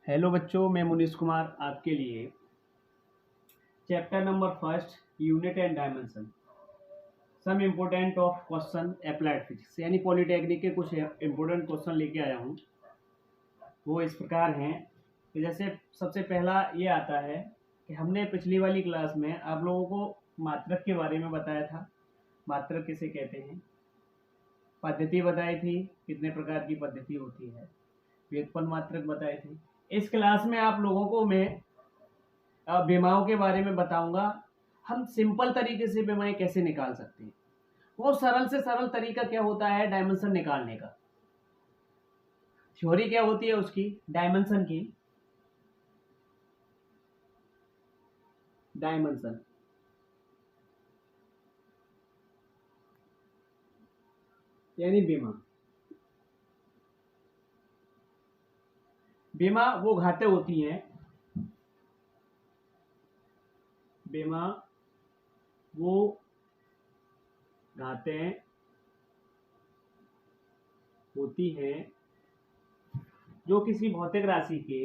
Hello बच्चों, मैं मुनीश कुमार आपके लिए chapter number first unit and dimension some important of question applied physics यानी पॉलिटेक्निक के कुछ इम्पोर्टेंट क्वेश्चन लेके आया हूँ। वो इस प्रकार हैं कि जैसे सबसे पहला ये आता है कि हमने पिछली वाली क्लास में आप लोगों को मात्रक के बारे में बताया था। मात्रक किसे कहते हैं, पद्धति बताई थी, कितने प्रकार की पद्धति होती है, व्युत्पन्न मात्रक बताए थे। इस क्लास में आप लोगों को मैं विमाओं के बारे में बताऊंगा। हम सिंपल तरीके से विमाएं कैसे निकाल सकते हैं। वो सरल से सरल तरीका क्या होता है डायमेंशन निकालने का। थ्योरी क्या होती है उसकी, डायमेंशन की। डायमेंशन यानी विमा। विमा वो घातें होती हैं, विमा वो घातें होती हैं जो किसी भौतिक राशि के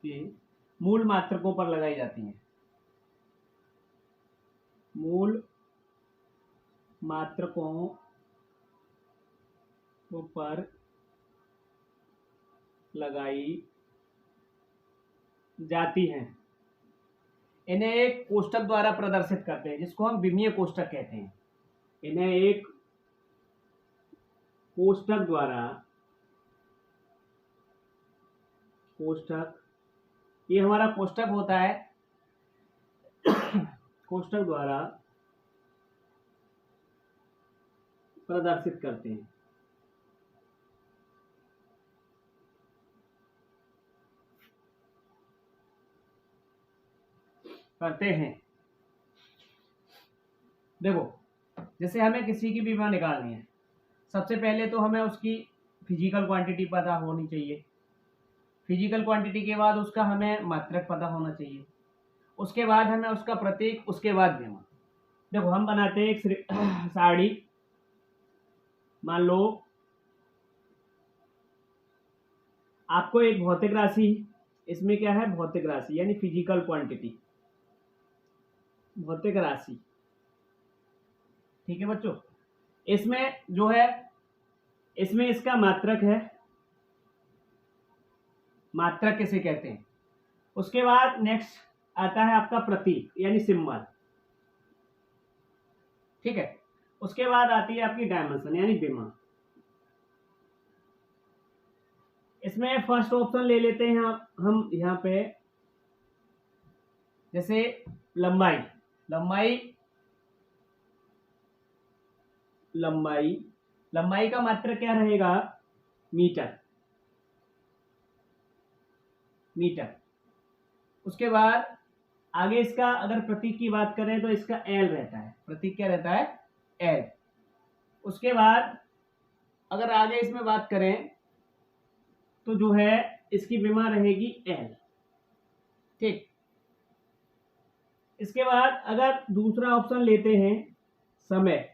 के मूल मात्रकों पर लगाई जाती हैं। मूल मात्रकों पर लगाई जाती हैं। इन्हें एक कोष्ठक द्वारा प्रदर्शित करते हैं जिसको हम विमीय कोष्ठक कहते हैं। इन्हें एक कोष्ठक ये हमारा कोष्ठक होता है, कोष्ठक द्वारा प्रदर्शित करते हैं। देखो, जैसे हमें किसी की विमा निकालनी है, सबसे पहले तो हमें उसकी फिजिकल क्वांटिटी पता होनी चाहिए। फिजिकल क्वांटिटी के बाद उसका हमें मात्रक पता होना चाहिए। उसके बाद हमें उसका प्रतीक, उसके बाद विमा। देखो, हम बनाते हैं एक साड़ी। मान लो आपको एक भौतिक राशि, इसमें क्या है, भौतिक राशि यानी फिजिकल क्वांटिटी, भौतिक राशि। ठीक है बच्चों, इसमें जो है, इसमें इसका मात्रक है, मात्रक किसे कहते हैं। उसके बाद नेक्स्ट आता है आपका प्रतीक यानी सिंबल। ठीक है, उसके बाद आती है आपकी डायमेंशन यानी विमा। इसमें फर्स्ट ऑप्शन ले लेते हैं हम यहाँ पे, जैसे लंबाई। लंबाई का मात्रक क्या रहेगा, मीटर। उसके बाद आगे इसका अगर प्रतीक की बात करें तो इसका एल रहता है। प्रतीक क्या रहता है, एल। उसके बाद अगर आगे इसमें बात करें तो जो है इसकी विमा रहेगी एल। ठीक, इसके बाद अगर दूसरा ऑप्शन लेते हैं समय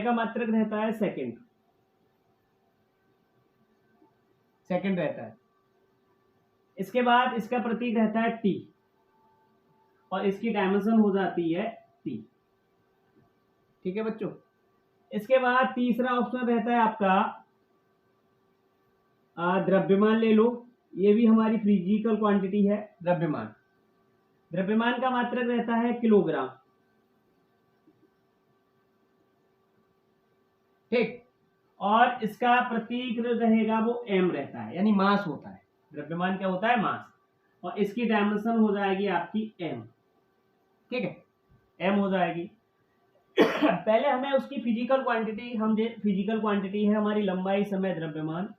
का मात्रक रहता है सेकंड रहता है। इसके बाद इसका प्रतीक रहता है टी और इसकी डायमेंशन हो जाती है टी। ठीक है बच्चों, इसके बाद तीसरा ऑप्शन रहता है आपका द्रव्यमान। ले लो, ये भी हमारी फिजिकल क्वांटिटी है। द्रव्यमान का मात्रक रहता है किलोग्राम। ठीक, और इसका प्रतीक रहेगा वो एम रहता है यानी मास होता है। द्रव्यमान क्या होता है, मास, और इसकी डायमेंशन हो जाएगी आपकी एम। ठीक है, एम हो जाएगी। पहले हमें उसकी फिजिकल क्वांटिटी है हमारी लंबाई, समय, द्रव्यमान,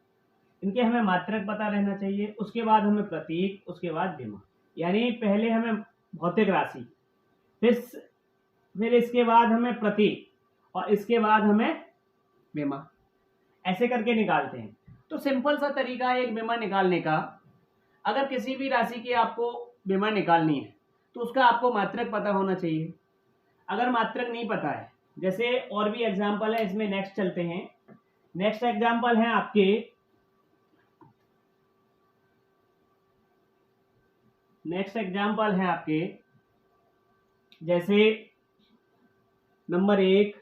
इनके हमें मात्रक पता रहना चाहिए। उसके बाद हमें प्रतीक, उसके बाद विमा। यानी पहले हमें भौतिक राशि, फिर इसके बाद हमें प्रतीक और इसके बाद हमें विमा। ऐसे करके निकालते हैं। तो सिंपल सा तरीका है एक बीमा निकालने का। अगर किसी भी राशि की आपको बीमा निकालनी है तो उसका आपको मात्रक पता होना चाहिए। अगर मात्रक नहीं पता है, जैसे और भी एग्जाम्पल है, इसमें नेक्स्ट चलते हैं। नेक्स्ट एग्जाम्पल है आपके, जैसे नंबर 1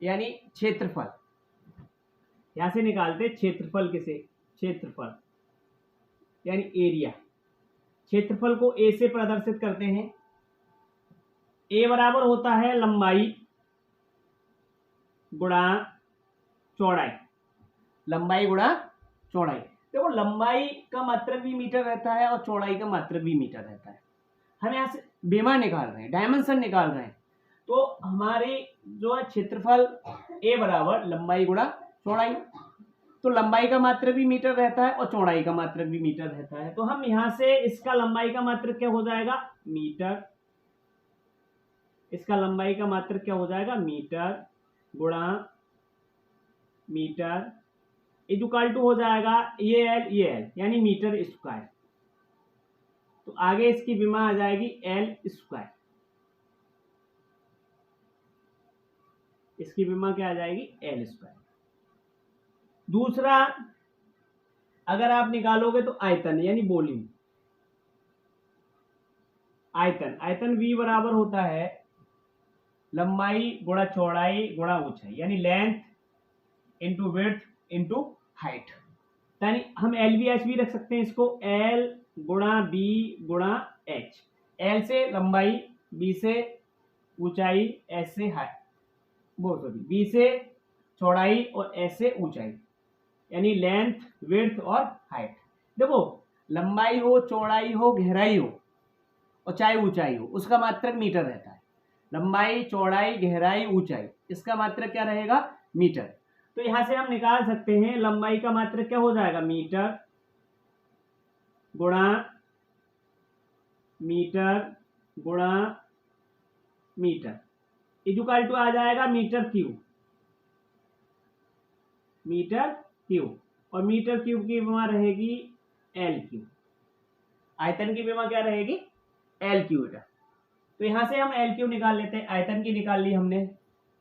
यानी क्षेत्रफल। यहां से निकालते क्षेत्रफल, किसे? क्षेत्रफल यानी एरिया। क्षेत्रफल को ए से प्रदर्शित करते हैं। ए बराबर होता है लंबाई गुणा चौड़ाई। लंबाई गुणा चौड़ाई। देखो लंबाई का मात्रक भी मीटर रहता है और चौड़ाई का मात्रक भी मीटर रहता है। हम यहाँ से बीमा निकाल रहे हैं, डायमेंशन निकाल रहे हैं, तो हमारे जो है क्षेत्रफल ए बराबर लंबाई गुणा चौड़ाई। तो लंबाई का मात्रक भी मीटर रहता है और चौड़ाई का मात्रक भी मीटर रहता है। तो हम यहाँ से इसका लंबाई का मात्रक क्या हो जाएगा? मीटर। इसका लंबाई का मात्रक क्या हो जाएगा? मीटर गुणा मीटर इक्वल टू हो जाएगा ये एल यानी मीटर स्क्वायर। तो आगे इसकी विमा आ जाएगी एल स्क्वायर। इसकी विमा क्या आ जाएगी? L square. दूसरा अगर आप निकालोगे तो आयतन यानी वॉल्यूम। आयतन V बराबर होता है लंबाई गुणा चौड़ाई गुणा ऊंचाई, यानी length into width into height. यानी हम LVH भी रख सकते हैं इसको, L गुणा B गुणा H। L से लंबाई, B से ऊंचाई, H से हाइट, B से चौड़ाई और H से ऊंचाई, यानी लेंथ विड्थ और हाइट। देखो लंबाई हो, चौड़ाई हो, गहराई हो और चाहे ऊंचाई हो, उसका मात्रक मीटर रहता है। लंबाई, चौड़ाई, गहराई, ऊंचाई, इसका मात्रक क्या रहेगा? मीटर। तो यहां से हम निकाल सकते हैं लंबाई का मात्रक क्या हो जाएगा? मीटर गुणा मीटर इक्वल टू आ जाएगा मीटर क्यूब। और मीटर क्यूब की विमा रहेगी एल क्यूब। आयतन की विमा क्या रहेगी? L cube. तो यहां से हम एल क्यूब निकाल लेते हैं। आयतन की निकाल ली हमने।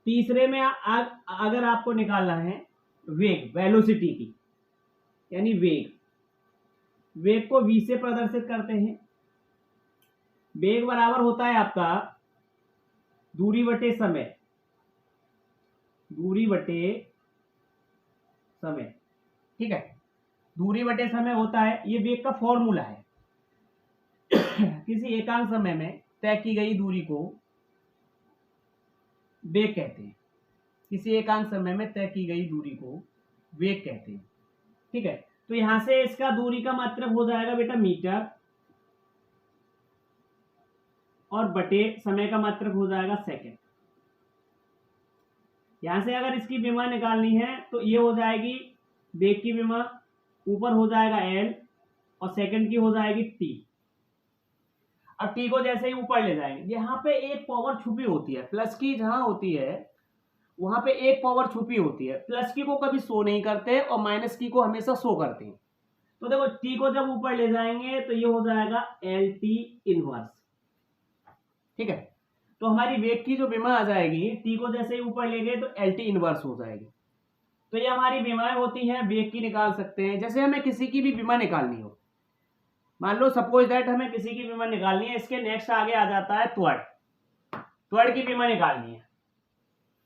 तीसरे में अगर आपको निकालना है वेग, वेलोसिटी की, यानी वेग को v से प्रदर्शित करते हैं। वेग बराबर होता है आपका दूरी बटे समय। ठीक है, दूरी बटे समय होता है, ये वेग का फॉर्मूला है। किसी एकांक समय में तय की गई दूरी को वेग कहते हैं। किसी एकांक समय में तय की गई दूरी को वेग कहते हैं। ठीक है, तो यहां से इसका दूरी का मात्रक हो जाएगा बेटा मीटर, और बटे समय का मात्रक हो जाएगा सेकंड। यहां से अगर इसकी विमा निकालनी है तो ये हो जाएगी वेग की विमा, ऊपर हो जाएगा एल और सेकंड की हो जाएगी टी। अब टी को जैसे ही ऊपर ले जाएंगे, यहाँ पे एक पावर छुपी होती है, प्लस की जहां होती है वहां पे एक पावर छुपी होती है। प्लस की को कभी शो नहीं करते और माइनस की को हमेशा शो करते हैं। तो देखो टी को जब ऊपर ले जाएंगे तो ये हो जाएगा एल टी इनवर्स। ठीक है, तो हमारी वेग की जो विमा आ जाएगी, टी को जैसे ही ऊपर ले गए तो एल टी इनवर्स हो जाएगी। तो ये हमारी विमाएं होती हैं, वेग की निकाल सकते हैं। जैसे हमें किसी की भी विमा निकालनी हो, मान लो सपोज दैट हमें किसी की विमा निकालनी है, इसके नेक्स्ट आगे आ जाता है त्वरण की विमा निकालनी है।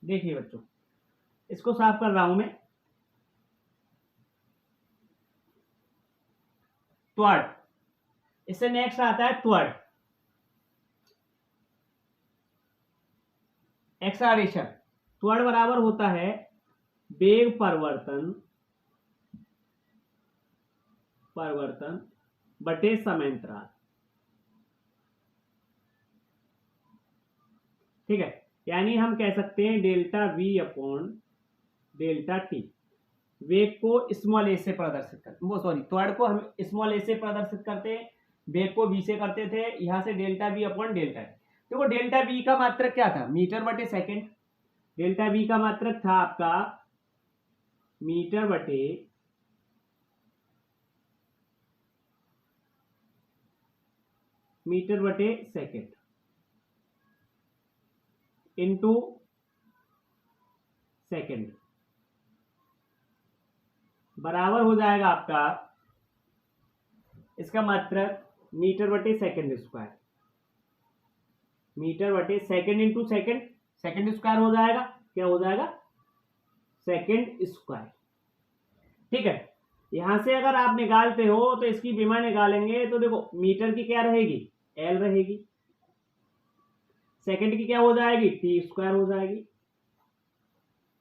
देखिए बच्चों, इसको साफ कर रहा हूं मैं। त्वरण, इससे नेक्स्ट आता है त्वरण, एक्सलरेशन। त्वरण बराबर होता है वेग परिवर्तन बटे समयांतराल। ठीक है, यानी हम कह सकते हैं delta we upon delta T. वेग को स्मॉल ए से प्रदर्शित करते, त्वरण को हम स्मॉल ए से प्रदर्शित करते हैं, वेग को वी से करते थे। यहां से delta we upon delta T. देखो डेल्टा वी का मात्रक क्या था? मीटर बटे सेकंड। डेल्टा वी का मात्रक था आपका मीटर बटे सेकेंड इनटू सेकेंड बराबर हो जाएगा आपका इसका मात्रक मीटर बटे सेकेंड स्क्वायर, मीटर बटे second into second, second square हो जाएगा, क्या हो जाएगा सेकेंड स्क्वायर। ठीक है, यहां से अगर आप निकालते हो तो इसकी विमा निकालेंगे तो देखो मीटर की क्या रहेगी एल रहेगी, सेकेंड की क्या हो जाएगी टी स्क्वायर हो जाएगी,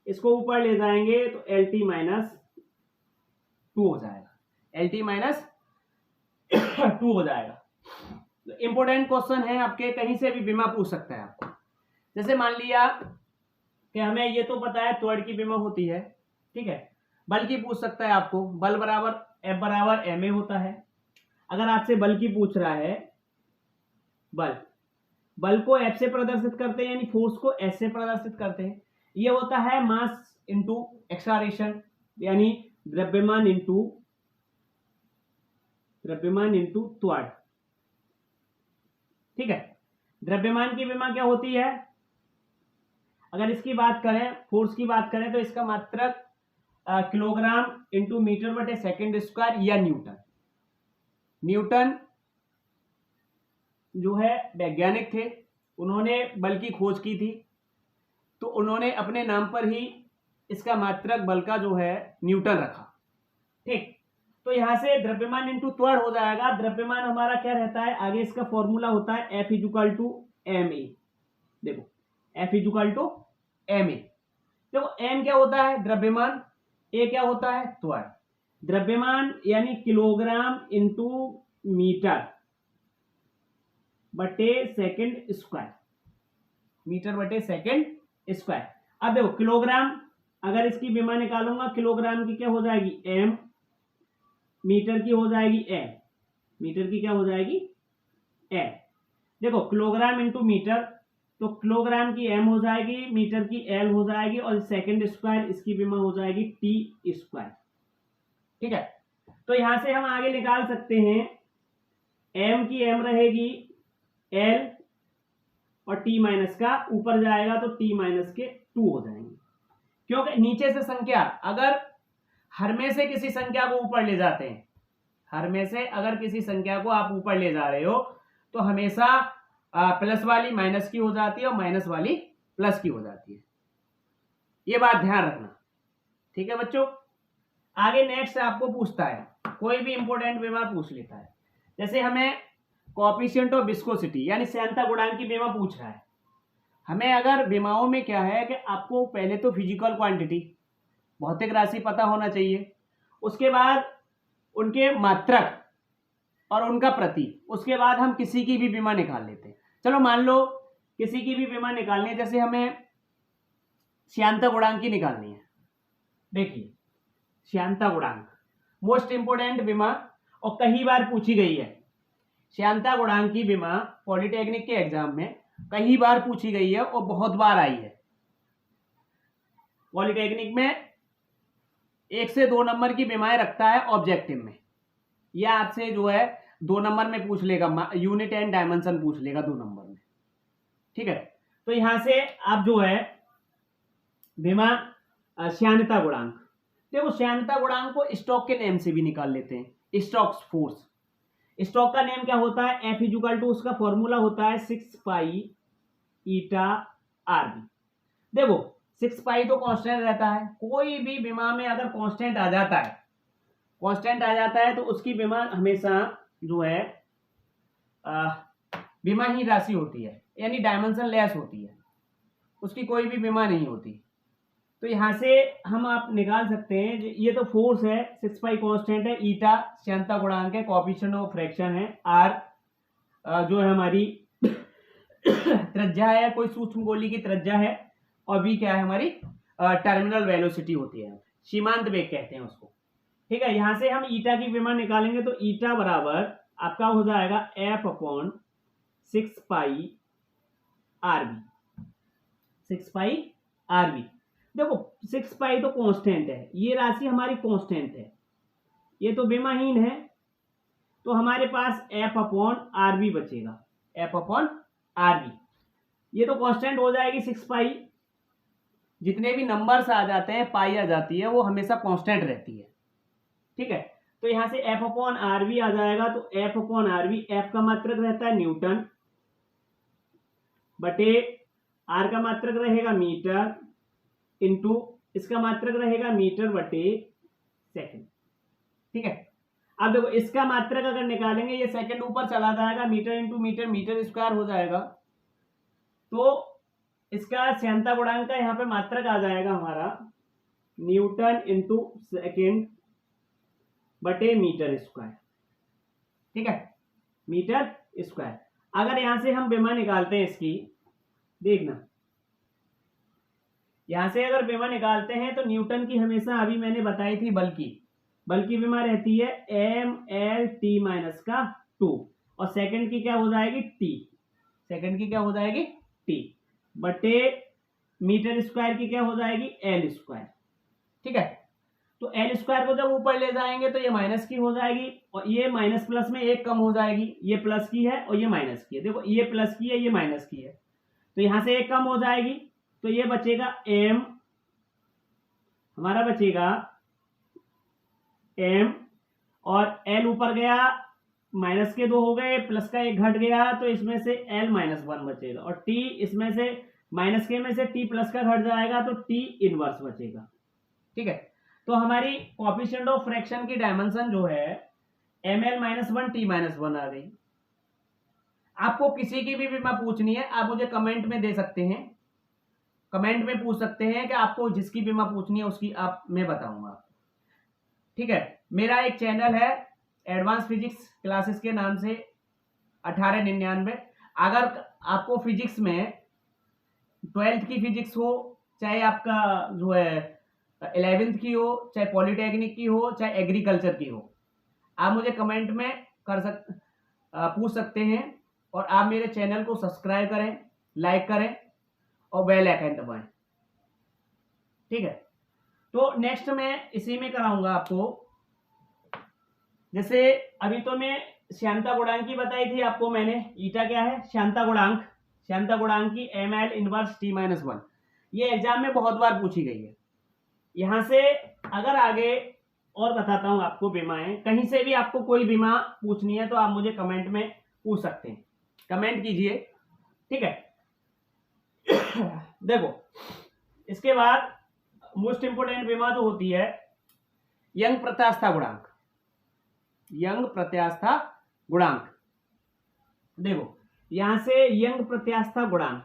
इसको ऊपर ले जाएंगे तो एल टी माइनस टू हो जाएगा, एल टी माइनस टू हो जाएगा। इंपोर्टेंट क्वेश्चन है आपके, कहीं से भी विमा पूछ सकता है आपको। जैसे मान लिया कि हमें ये तो पता है त्वरण की विमा होती है, ठीक है, बल की पूछ सकता है आपको, बल बराबर एफ बराबर एम ए होता है। अगर आपसे बल की पूछ रहा है, बल को एफ से प्रदर्शित करते हैं यानी फोर्स को एस से प्रदर्शित करते हैं। ये होता है मास इंटू एक्सलरेशन यानी द्रव्यमान इंटू त्वरण। ठीक है, द्रव्यमान की विमा क्या होती है, अगर इसकी बात करें फोर्स की बात करें तो इसका मात्रक किलोग्राम इंटू मीटर बटे सेकेंड स्क्वायर या न्यूटन। न्यूटन जो है वैज्ञानिक थे, उन्होंने बल की खोज की थी, तो उन्होंने अपने नाम पर ही इसका मात्रक बल का जो है न्यूटन रखा। ठीक, तो यहां से द्रव्यमान इंटू त्वरण हो जाएगा। द्रव्यमान हमारा क्या रहता है, आगे इसका फॉर्मूला होता है F equal to M A. देखो F equal to M A, देखो एम क्या होता है द्रव्यमान, ए क्या होता है त्वरण। द्रव्यमान यानी किलोग्राम इंटू मीटर बटे सेकेंड स्क्वायर, मीटर बटे सेकेंड स्क्वायर। अब देखो किलोग्राम, अगर इसकी विमा निकालूंगा किलोग्राम की क्या हो जाएगी एम, मीटर की हो जाएगी एल, मीटर की क्या हो जाएगी एल। देखो किलोग्राम इंटू मीटर, तो किलोग्राम की एम हो जाएगी, मीटर की एल हो जाएगी, और सेकेंड स्क्वायर इसकी विमा हो जाएगी टी स्क्वायर। ठीक है, तो यहां से हम आगे निकाल सकते हैं, एम की एम रहेगी एल और टी माइनस का ऊपर जाएगा तो टी माइनस के टू हो जाएंगे, क्योंकि नीचे से संख्या अगर हर में से किसी संख्या को ऊपर ले जाते हैं, हर में से अगर किसी संख्या को आप ऊपर ले जा रहे हो तो हमेशा प्लस वाली माइनस की हो जाती है और माइनस वाली प्लस की हो जाती है, ये बात ध्यान रखना। ठीक है बच्चों, आगे नेक्स्ट आपको पूछता है, कोई भी इंपोर्टेंट विमा पूछ लेता है। जैसे हमें कोएफिशिएंट ऑफ विस्कोसिटी यानी श्यानता गुणांक की विमा पूछ रहा है। हमें अगर विमाओं में क्या है कि आपको पहले तो फिजिकल क्वांटिटी भौतिक राशि पता होना चाहिए, उसके बाद उनके मात्रक और उनका प्रतीक, उसके बाद हम किसी की भी विमा निकाल लेते हैं। चलो मान लो किसी की भी विमा निकालनी है, जैसे हमें श्यानता गुणांक की निकालनी है। देखिए श्यानता गुणांक मोस्ट इंपोर्टेंट विमा और कई बार पूछी गई है। श्यानता गुणांक की विमा पॉलिटेक्निक के एग्जाम में कई बार पूछी गई है और बहुत बार आई है। पॉलिटेक्निक में 1 से 2 नंबर की विमाएं रखता है ऑब्जेक्टिव में, या आपसे जो है 2 नंबर में पूछ लेगा, यूनिट एंड डायमेंशन पूछ लेगा 2 नंबर में। ठीक है, तो यहां से आप जो है विमा श्यानता गुणांक, देखो श्यानता गुणांक को स्टोक के नेम से भी निकाल लेते हैं, स्टोक्स फोर्स। स्टोक का नेम क्या होता है, एफ इजुकल टू उसका फॉर्मूला होता है 6 पाई ईटा आर बी। देखो 6 पाई तो कांस्टेंट रहता है, कोई भी विमा में अगर कांस्टेंट आ जाता है, कांस्टेंट आ जाता है तो उसकी विमा हमेशा जो है विमा ही राशि होती है, यानी डायमेंशन लेस होती है, उसकी कोई भी विमा नहीं होती। तो यहां से हम आप निकाल सकते हैं, ये तो फोर्स है, 6 पाई कांस्टेंट है, ईटा श्यानता गुणांक है, कोएफिशिएंट ऑफ फ्रैक्शन है, आर जो है हमारी त्रिज्या है, कोई सूक्ष्म गोली की त्रिज्या है, और बी क्या है हमारी टर्मिनल वेलोसिटी होती है, सीमांत वेग कहते हैं उसको। ठीक है, यहां से हम ईटा की विमा निकालेंगे तो ईटा बराबर आपका हो जाएगा एफ अपॉन 6 पाई आर बी, 6 पाई आरवी। देखो 6 पाई तो कांस्टेंट है, ये राशि हमारी कांस्टेंट है, ये तो बेमाहीन है, तो हमारे पास एफ अपॉन आरवी बचेगा, एफ अपॉन आरवी। ये तो कांस्टेंट हो जाएगी 6 पाई, जितने भी नंबर्स आ जाते हैं पाई आ जाती है वो हमेशा कांस्टेंट रहती है, ठीक है। तो यहां से एफ अपॉन आरवी आ जाएगा, तो एफ अपॉन आरवी, एफ का मात्रक रहता है न्यूटन बटे आर का मात्रक रहेगा मीटर इंटू इसका मात्रक रहेगा मीटर बटे सेकंड, ठीक है। अब देखो इसका मात्रक अगर निकालेंगे ये सेकंड ऊपर चला जाएगा, metre into metre, metre square हो जाएगा, तो इसका श्यानता गुणांक का यहाँ पे मात्रक आ जाएगा हमारा न्यूटन इंटू सेकेंड बटे मीटर स्क्वायर, ठीक है, मीटर स्क्वायर। अगर यहां से हम विमा निकालते हैं इसकी, देखना यहां से अगर विमा निकालते हैं तो न्यूटन की हमेशा अभी मैंने बताई थी बल्कि विमा रहती है एम एल टी माइनस का 2, और सेकंड की क्या हो जाएगी टी, सेकंड की क्या हो जाएगी टी बटे मीटर स्क्वायर की क्या हो जाएगी एल स्क्वायर, ठीक है। तो एल स्क्वायर को जब ऊपर ले जाएंगे तो ये माइनस की हो जाएगी, और ये माइनस प्लस में एक कम हो जाएगी, ये प्लस की है और ये माइनस की है, देखो ये प्लस की है ये माइनस की है, तो यहां से एक कम हो जाएगी, तो ये बचेगा एम, हमारा बचेगा एम, और एल ऊपर गया, माइनस के 2 हो गए, प्लस का 1 घट गया, तो इसमें से एल माइनस 1 बचेगा, और टी इसमें से माइनस के में से टी प्लस का घट जाएगा, तो टी इनवर्स बचेगा, ठीक है। तो हमारी कोएफिशिएंट ऑफ फ्रैक्शन की डायमेंशन जो है M L minus 1 T minus 1 आ गई। आपको किसी की भी विमा पूछनी है आप मुझे कमेंट में दे सकते हैं, कमेंट में पूछ सकते हैं कि आपको जिसकी विमा पूछनी है उसकी आप मैं बताऊंगा, ठीक है। मेरा एक चैनल है एडवांस फिजिक्स क्लासेस के नाम से 1899। अगर आपको फिजिक्स में 12th की फिजिक्स हो, चाहे आपका जो है 11th की हो, चाहे पॉलिटेक्निक की हो, चाहे एग्रीकल्चर की हो, आप मुझे कमेंट में पूछ सकते हैं, और आप मेरे चैनल को सब्सक्राइब करें, लाइक करें और बेल आइकन दबाएं, ठीक है। तो नेक्स्ट मैं इसी में कराऊंगा आपको, जैसे अभी तो मैं श्यानता गुणांक की बताई थी आपको मैंने, ईटा क्या है श्यानता गुणांक की M L inverse T minus 1, ये एग्जाम में बहुत बार पूछी गई है। यहां से अगर आगे और बताता हूं आपको बीमाएं, कहीं से भी आपको कोई बीमा पूछनी है तो आप मुझे कमेंट में पूछ सकते हैं, कमेंट कीजिए, ठीक है। देखो इसके बाद मोस्ट इंपोर्टेंट बीमा जो होती है यंग प्रत्यास्था गुणांक, यंग प्रत्यास्था गुणांक। देखो यहां से यंग प्रत्यास्था गुणांक,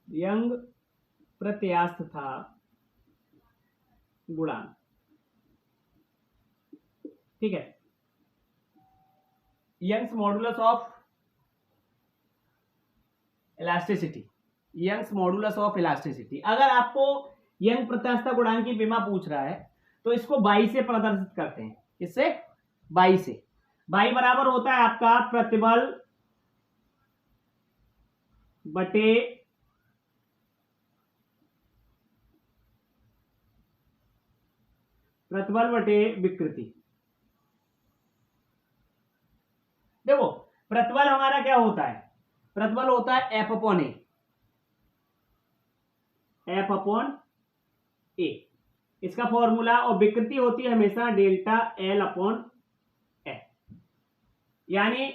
यंग प्रत्यास्था गुणांक, ठीक है, Young's modulus of elasticity, Young's modulus of elasticity. अगर आपको यंग प्रत्यास्था गुणांक की बीमा पूछ रहा है तो इसको 22 से प्रदर्शित करते हैं, इससे 22 से, 22 बराबर होता है आपका प्रतिबल बटे विकृति। देखो प्रतिबल हमारा क्या होता है, प्रतिबल होता है एफ अपॉन ए, एफ अपॉन ए इसका फॉर्मूला, और विकृति होती है हमेशा डेल्टा एल अपॉन ए, यानी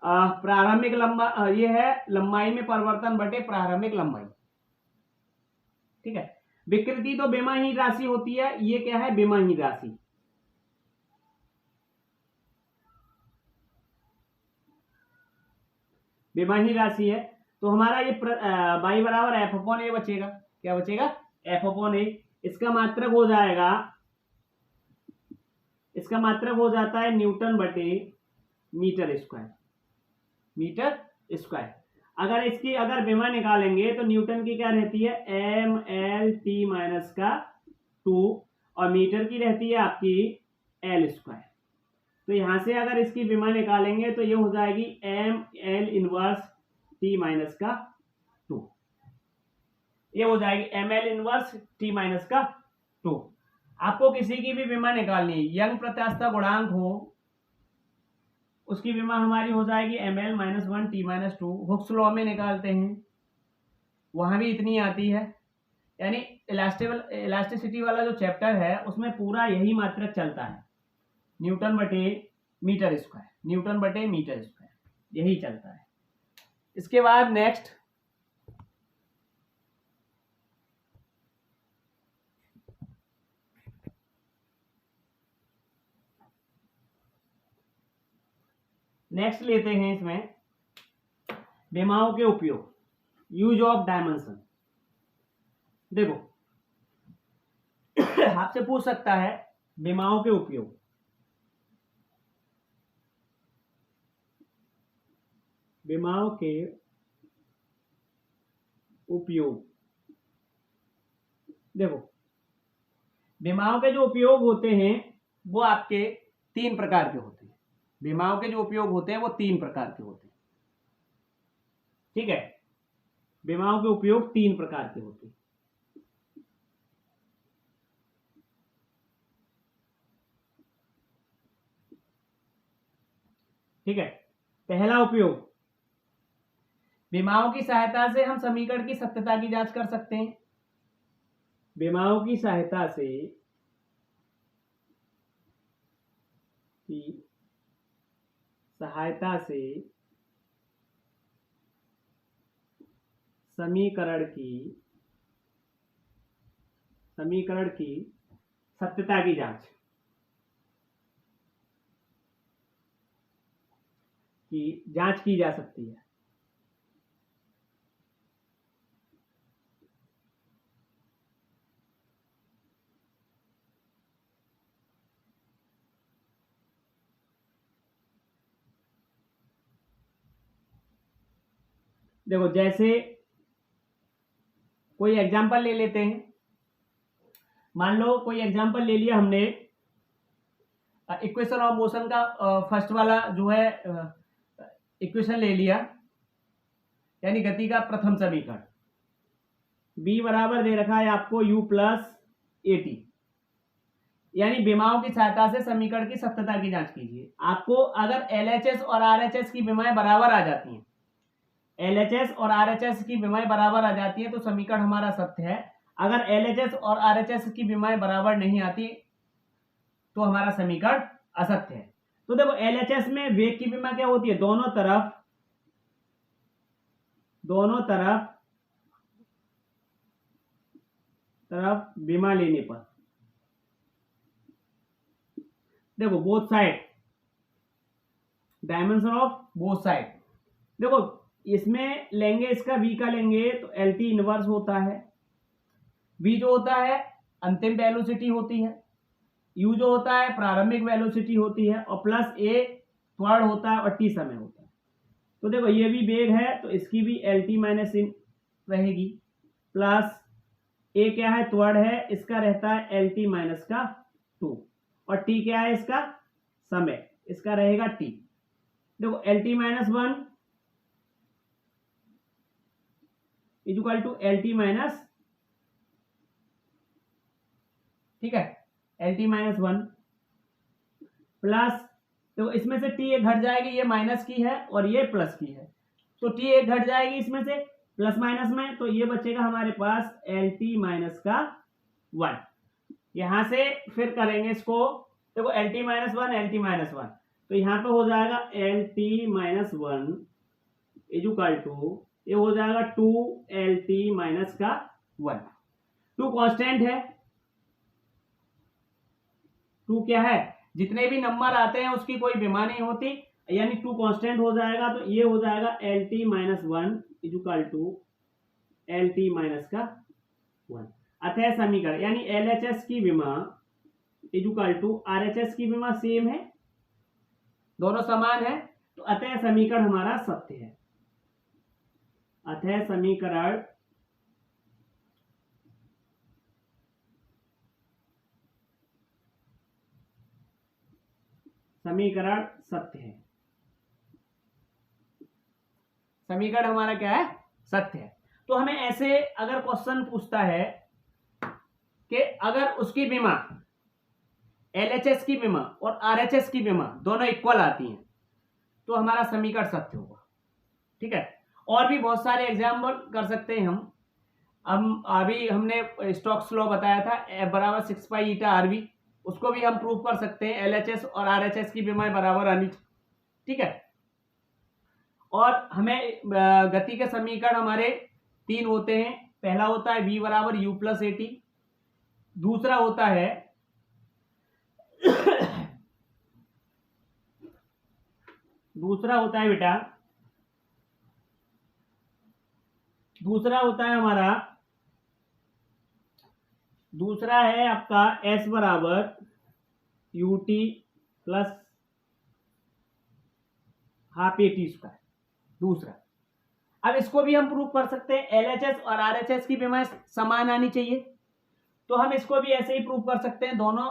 प्रारंभिक लंबाई, ये है लंबाई में परिवर्तन बटे प्रारंभिक लंबाई, ठीक है। विकृति तो बेमाहीन राशि होती है, ये क्या है बेमाहीन राशि, बेमाहीन राशि है, तो हमारा ये बाई बराबर एफ अपॉन ए बचेगा, क्या बचेगा एफ अपॉन ए, इसका मात्रक हो जाएगा, इसका मात्रक हो जाता है न्यूटन बटे मीटर स्क्वायर, मीटर स्क्वायर। अगर इसकी अगर विमा निकालेंगे तो न्यूटन की क्या रहती है एम एल टी माइनस का 2, और मीटर की रहती है आपकी एल स्क्वायर। तो यहां से अगर इसकी विमा निकालेंगे तो ये हो जाएगी M L inverse T minus का 2, ये हो जाएगी ml इनवर्स t माइनस का 2। आपको किसी की भी विमा निकालनी है, यंग प्रत्यास्थता गुणांक हो, उसकी विमा हमारी हो जाएगी ml minus 1 t minus 2। Hooke's law में निकालते हैं, वहां भी इतनी आती है। यानी इलास्टिसिटी वाला जो चैप्टर है उसमें पूरा यही मात्रक चलता है, न्यूटन बटे मीटर स्क्वायर, न्यूटन बटे मीटर स्क्वायर, यही चलता है। इसके बाद नेक्स्ट लेते हैं इसमें विमाओं के उपयोग, यूज ऑफ डायमेंशन। देखो आपसे पूछ सकता है विमाओं के उपयोग। विमाओं के उपयोग, देखो विमाओं के जो उपयोग होते हैं वो आपके 3 प्रकार के होते हैं। विमाओं के जो उपयोग होते हैं वो 3 प्रकार के होते हैं, ठीक है। विमाओं के उपयोग 3 प्रकार के होते हैं। ठीक है, पहला उपयोग, विमाओं की सहायता से हम समीकरण की सत्यता की जांच कर सकते हैं। विमाओं की सहायता से समीकरण की सत्यता की जांच की जा सकती है। देखो जैसे कोई एग्जांपल ले लेते हैं, मान लो कोई एग्जांपल ले लिया हमने, इक्वेशन ऑफ मोशन का फर्स्ट वाला जो है इक्वेशन ले लिया, यानी गति का प्रथम समीकरण। b बराबर दे रखा है आपको u प्लस at, यानी विमाओं की सहायता से समीकरण की सत्यता की जांच कीजिए। आपको अगर LHS और RHS की विमाएं बराबर आ जाती हैं, LHS और RHS की विमाएं बराबर आ जाती है तो समीकरण हमारा सत्य है। अगर LHS और RHS की विमाएं बराबर नहीं आती तो हमारा समीकरण असत्य है। तो देखो LHS में वेग की विमा क्या होती है, दोनों तरफ विमा लेने पर, देखो both side, dimension of both side. देखो इसमें लेंगे, इसका v का लेंगे तो LT इनवर्स होता है, v जो होता है अंतिम वेलोसिटी होती है, u जो होता है प्रारंभिक वेलोसिटी होती है, और प्लस a त्वरण होता है और t समय होता है। तो देखो ये भी वेग है तो इसकी भी LT माइनस इन रहेगी, प्लस a क्या है, त्वरण है, इसका रहता है LT माइनस का 2, और t क्या है इसका समय, इसका रहेगा t। देखो LT minus 1 equal to LT minus, ठीक है, LT माइनस 1 प्लस, तो इसमें से t एक घट जाएगी, ये माइनस की है और ये प्लस की है, तो t एक घट जाएगी इसमें से प्लस माइनस में, तो ये बचेगा हमारे पास LT माइनस का 1। यहां से फिर करेंगे इसको, देखो LT माइनस 1 LT माइनस 1, तो यहां पे हो जाएगा LT माइनस 1 इक्वल टू, ये हो जाएगा 2LT माइनस का 1। 2 कांस्टेंट है, 2 क्या है, जितने भी नंबर आते हैं उसकी कोई विमा नहीं होती, यानी 2 कांस्टेंट हो जाएगा, तो ये हो जाएगा LT minus 1 equal to LT minus का 1। अतः समीकरण यानी LHS की विमा इक्वल टू RHS की विमा सेम है, दोनों समान है, तो अतः समीकरण हमारा सत्य है। अतः समीकरण सत्य है, समीकरण हमारा क्या है, सत्य है। तो हमें ऐसे अगर क्वेश्चन पूछता है कि अगर उसकी विमा एलएचएस की विमा और आरएचएस की विमा दोनों इक्वल आती हैं तो हमारा समीकरण सत्य होगा। ठीक है, और भी बहुत सारे एग्जाम्पल कर सकते हैं हम अभी हमने स्टोक्स लॉ बताया था, F बराबर 6 पाई ईटा आरवी, उसको भी हम प्रूव कर सकते हैं, एलएचएस और आरएचएस की विमाएं बराबर आनी। ठीक है, और हमें गति के समीकरण हमारे 3 होते हैं। पहला होता है v बराबर u प्लस ए टी, दूसरा होता है बेटा, दूसरा होता है हमारा, दूसरा है आपका s बराबर U T plus half A T square, दूसरा। अब इसको भी हम प्रूव कर सकते हैं, एलएचएस और आरएचएस की विमाएं समान आनी चाहिए, तो हम इसको भी ऐसे ही प्रूव कर सकते हैं, दोनों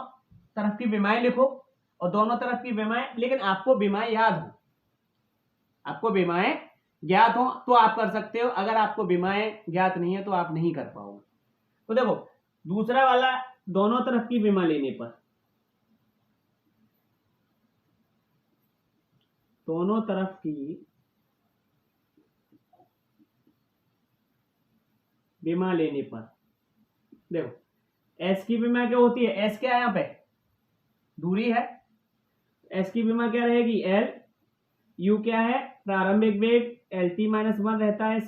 तरफ की विमाएं लिखो और दोनों तरफ की विमाएं, लेकिन आपको विमाएं याद हो, आपको विमाएं ज्ञात हो तो आप कर सकते हो, अगर आपको विमाएं ज्ञात नहीं है तो आप नहीं कर पाओगे। तो देखो दूसरा वाला, दोनों तरफ की विमा लेने पर, दोनों तरफ की विमा लेने पर, देखो एस की विमा क्या होती है, एस क्या है यहाँ पे दूरी है, एस की विमा क्या रहेगी एल, यू क्या है प्रारंभिक वेग, एल टी माइनस 1 रहता है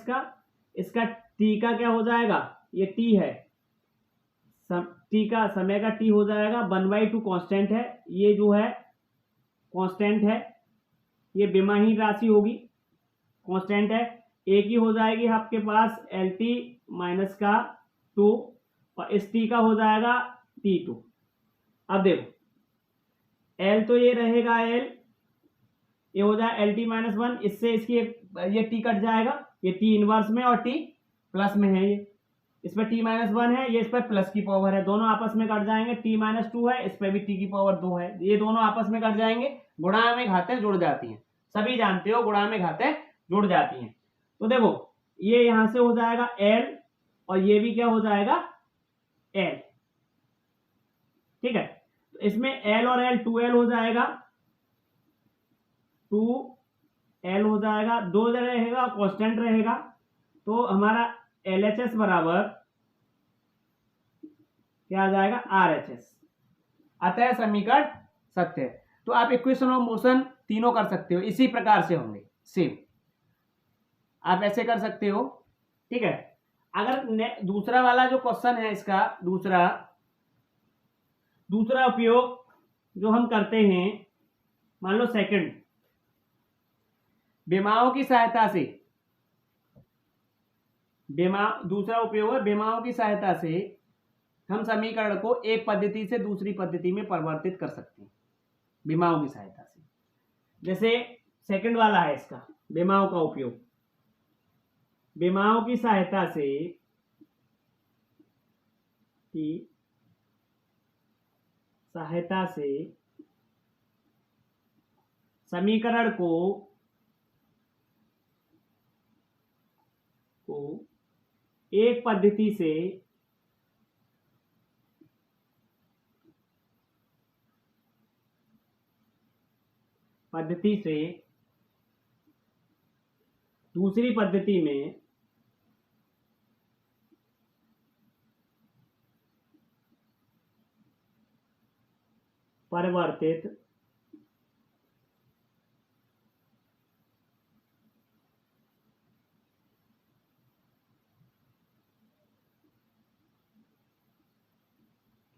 इसका टी का क्या हो जाएगा, ये टी है, टी का समय का टी हो जाएगा, 1/2 कांस्टेंट है, ये जो है कांस्टेंट है, ये विमाहीन राशि होगी, कांस्टेंट है, एक ही हो जाएगी आपके पास एल टी माइनस का 2 और इस टी का हो जाएगा T2। अब देखो एल तो ये रहेगा एल, ये हो जाए एल टी माइनस 1, इससे इसकी ये टी कट जाएगा, ये टी इनवर्स में और टी प्लस में है, ये इसमें टी माइनस 1 है, ये इस पर प्लस की पावर है, दोनों आपस में कट जाएंगे, टी माइनस 2 है, इस पर भी टी की पावर 2 है, ये दोनों आपस में कट जाएंगे, गुणा में घातें जुड़ जाती हैं, सभी जानते हो गुणा में घातें जुड़ जाती हैं। तो देखो ये यहां से हो जाएगा एल और ये भी क्या हो जाएगा एल। ठीक है, तो इसमें एल और एल 2L हो जाएगा, 2L हो जाएगा, 2 रहेगा कांस्टेंट रहेगा, तो हमारा LHS बराबर क्या आ जाएगा RHS, अतः समीकरण सत्य है। तो आप इक्वेशन ऑफ मोशन तीनों कर सकते हो, इसी प्रकार से होंगे सेम, आप ऐसे कर सकते हो। ठीक है, अगर दूसरा वाला जो क्वेश्चन है इसका दूसरा उपयोग जो हम करते हैं, मान लो सेकंड, विमाओं की सहायता से, दूसरा उपयोग है विमाओं की सहायता से हम समीकरण को एक पद्धति से दूसरी पद्धति में परिवर्तित कर सकते हैं, विमाओं की सहायता से। जैसे सेकंड वाला है इसका विमाओं का उपयोग, विमाओं की सहायता से समीकरण को एक पद्धति से दूसरी पद्धति में परिवर्तित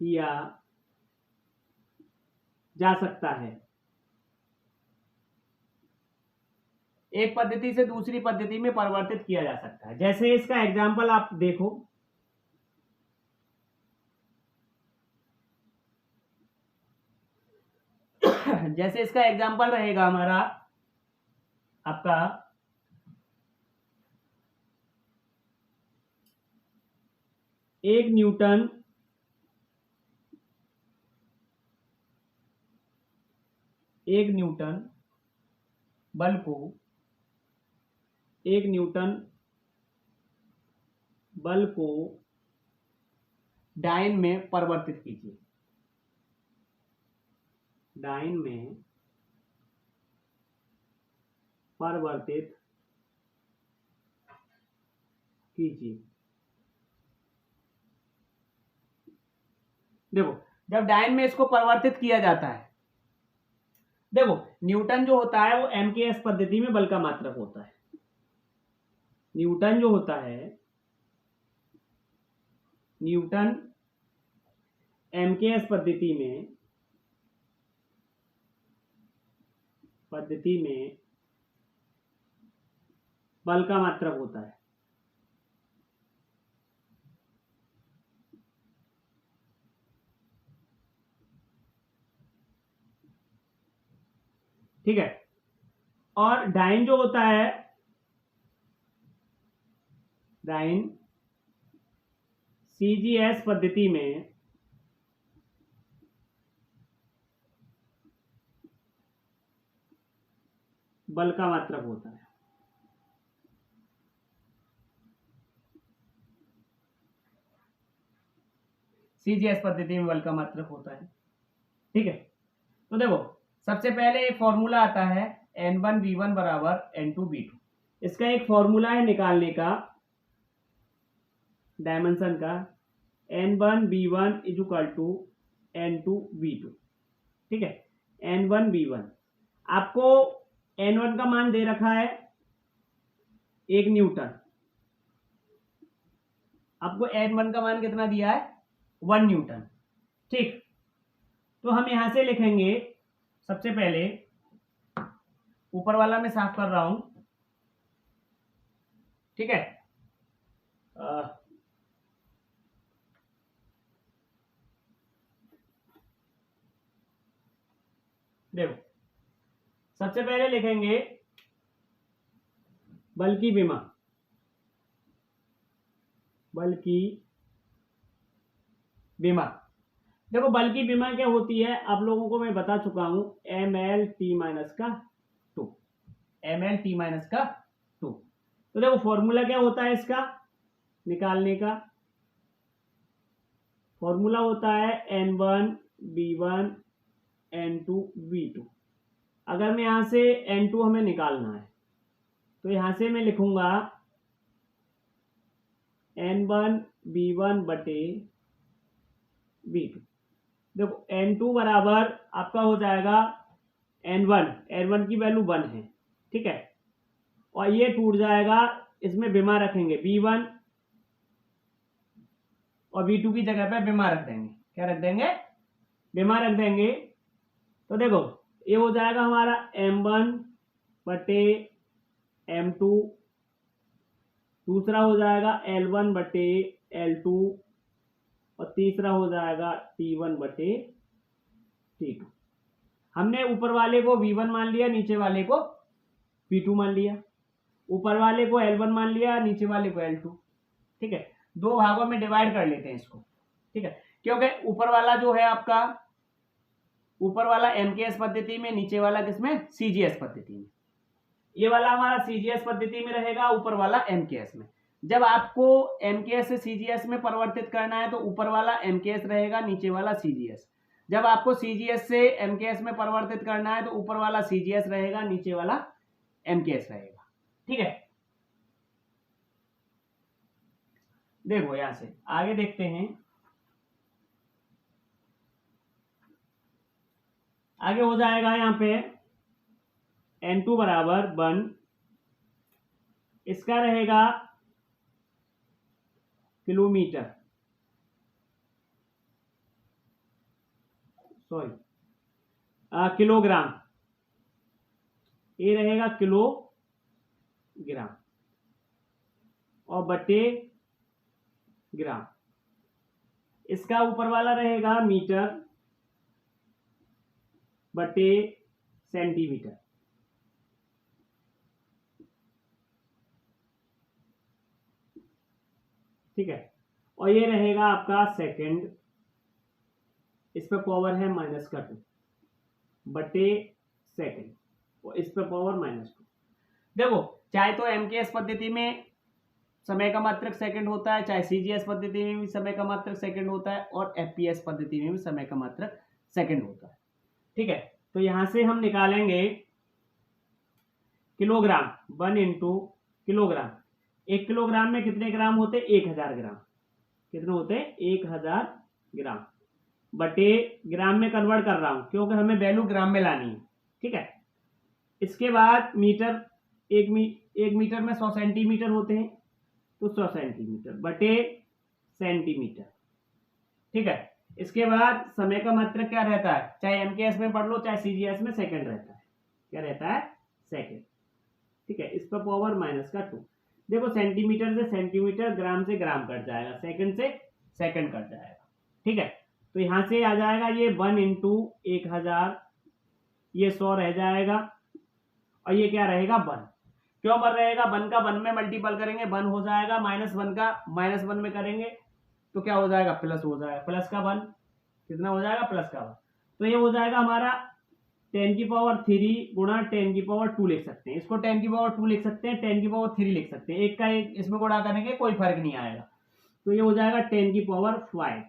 किया जा सकता है, एक पद्धति से दूसरी पद्धति में परिवर्तित किया जा सकता है। जैसे इसका एग्जाम्पल आप देखो, जैसे इसका एग्जाम्पल रहेगा हमारा आपका 1 न्यूटन बल को 1 न्यूटन बल को डाइन में परिवर्तित कीजिए। डाइन में परिवर्तित कीजिए। देखो, जब डाइन में इसको परिवर्तित किया जाता है, देखो न्यूटन जो होता है वो एमकेएस पद्धति में बल का मात्रक होता है। न्यूटन जो होता है, न्यूटन एमकेएस पद्धति में बल का मात्रक होता है। ठीक है। और डाइन जो होता है, डाइन सीजीएस पद्धति में बल का मात्रक होता है। सीजीएस पद्धति में बल का मात्रक होता है। ठीक है। तो देखो, सबसे पहले एक फॉर्मूला आता है N1V1 बराबर N2V2। इसका एक फॉर्मूला है निकालने का डायमेंशन का, N1V1 इक्वल टू N2V2। ठीक है। N1V1 आपको N1 का मान दे रखा है 1 न्यूटन। आपको N1 का मान कितना दिया है? 1 न्यूटन। ठीक। तो हम यहां से लिखेंगे, सबसे पहले ऊपर वाला मैं साफ कर रहा हूं। ठीक है। देखो, सबसे पहले लिखेंगे बल की विमा। बल की विमा, देखो बल की विमा क्या होती है आप लोगों को मैं बता चुका हूं, ml_t_2। ml_t_2। तो देखो फॉर्मूला क्या होता है इसका निकालने का? फॉर्मूला होता है N1V1 N2V2। अगर मैं यहां से N2 हमें निकालना है तो यहां से मैं लिखूंगा N1V1 बटे V2। देखो N2 बराबर आपका हो जाएगा N1 की वैल्यू 1 है। ठीक है। और ये टूट जाएगा, इसमें विमा रखेंगे V1 और V2 की जगह पे विमा रख देंगे। क्या रख देंगे? विमा रख देंगे। तो देखो ये हो जाएगा हमारा M1 बटे M2, दूसरा हो जाएगा L1 बटे L2 और तीसरा हो जाएगा T1 बटे T2। हमने ऊपर वाले को V1 मान लिया, नीचे वाले को V2 मान लिया। ऊपर वाले को L1 मान लिया, नीचे वाले को L2। ठीक है। दो भागों में डिवाइड कर लेते हैं इसको। ठीक है। क्योंकि ऊपर वाला जो है आपका, ऊपर वाला एमकेएस पद्धति में, नीचे वाला किसमें? सीजीएस पद्धति में। ये वाला हमारा सीजीएस पद्धति में रहेगा, ऊपर वाला एमकेएस में। जब आपको एमकेएस से सीजीएस में परिवर्तित करना है तो ऊपर वाला एमकेएस रहेगा, नीचे वाला सीजीएस। जब आपको सीजीएस से एमकेएस में परिवर्तित करना है तो ऊपर वाला सीजीएस रहेगा, नीचे वाला एमकेएस रहेगा। ठीक है। देखो यहां से आगे देखते हैं। आगे हो जाएगा यहां पे N2 बराबर 1, इसका रहेगा किलोमीटर, सॉरी किलोग्राम। ये रहेगा किलोग्राम और बटे ग्राम। इसका ऊपर वाला रहेगा मीटर बटे सेंटीमीटर। ठीक है। और ये रहेगा आपका सेकंड, इस पे पावर है -2 बटे सेकंड और इस पे पावर -2। देखो चाहे तो एमकेएस पद्धति में समय का मात्रक सेकंड होता है, चाहे सीजीएस पद्धति में भी समय का मात्रक सेकंड होता है, और एफपीएस पद्धति में भी समय का मात्रक सेकंड होता है। ठीक है, तो यहां से हम निकालेंगे किलोग्राम, 1 इंटू किलोग्राम। 1 किलोग्राम में कितने ग्राम होते? 1000 ग्राम। कितने होते? 1000 ग्राम बटे ग्राम में कन्वर्ट कर रहा हूं क्योंकि हमें वैल्यू ग्राम में लानी है। ठीक है, इसके बाद मीटर, एक मीटर में 100 सेंटीमीटर होते हैं, तो 100 सेंटीमीटर बटे सेंटीमीटर। ठीक है, इसके बाद समय का मात्रक क्या रहता है? चाहे एमकेएस में पढ़ लो चाहे सीजीएस में, सेकंड रहता है। क्या रहता है? सेकंड। ठीक है, इस पर पावर माइनस का 2। देखो सेंटीमीटर से सेंटीमीटर, ग्राम से ग्राम कट जाएगा, सेकंड से सेकंड कट जाएगा। ठीक है, तो यहां से आ जाएगा ये 1 इंटू 1000, ये 100 रह जाएगा, और ये क्या रहेगा? 1। क्यों 1 रहेगा? 1 का 1 में मल्टीपल करेंगे 1 हो जाएगा, -1 का -1 में करेंगे तो क्या हो जाएगा? प्लस हो जाएगा। प्लस का 1 कितना हो जाएगा? प्लस का 1। तो ये हो जाएगा हमारा 10 की पावर 3 गुणा 10 की पावर 2 लिख सकते हैं। इसको 10 की पावर 2 लिख सकते हैं, 10 की पावर 3 लिख सकते हैं। एक का एक इसमें गुणा करेंगे कोई फर्क नहीं आएगा, तो ये हो जाएगा 10 की पावर 5।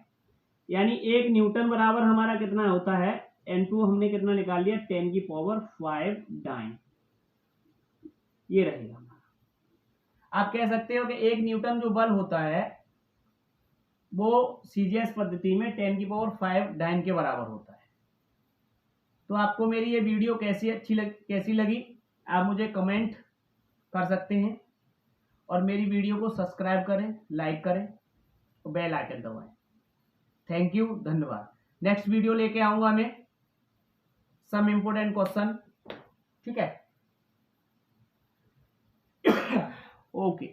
यानी 1 न्यूटन बराबर हमारा कितना होता है? N2 हमने कितना निकाल लिया? 10 की पावर 5 डाइन। ये रहेगा हमारा। आप कह सकते हो कि 1 न्यूटन जो बल होता है वो सीजीएस पद्धति में 10 की पावर 5 डाइन के बराबर होता है। तो आपको मेरी ये वीडियो कैसी लगी आप मुझे कमेंट कर सकते हैं, और मेरी वीडियो को सब्सक्राइब करें, लाइक करें और बेल आइकन दबाएं। थैंक यू, धन्यवाद। नेक्स्ट वीडियो लेके आऊंगा मैं सम इम्पोर्टेंट क्वेश्चन। ठीक है, ओके।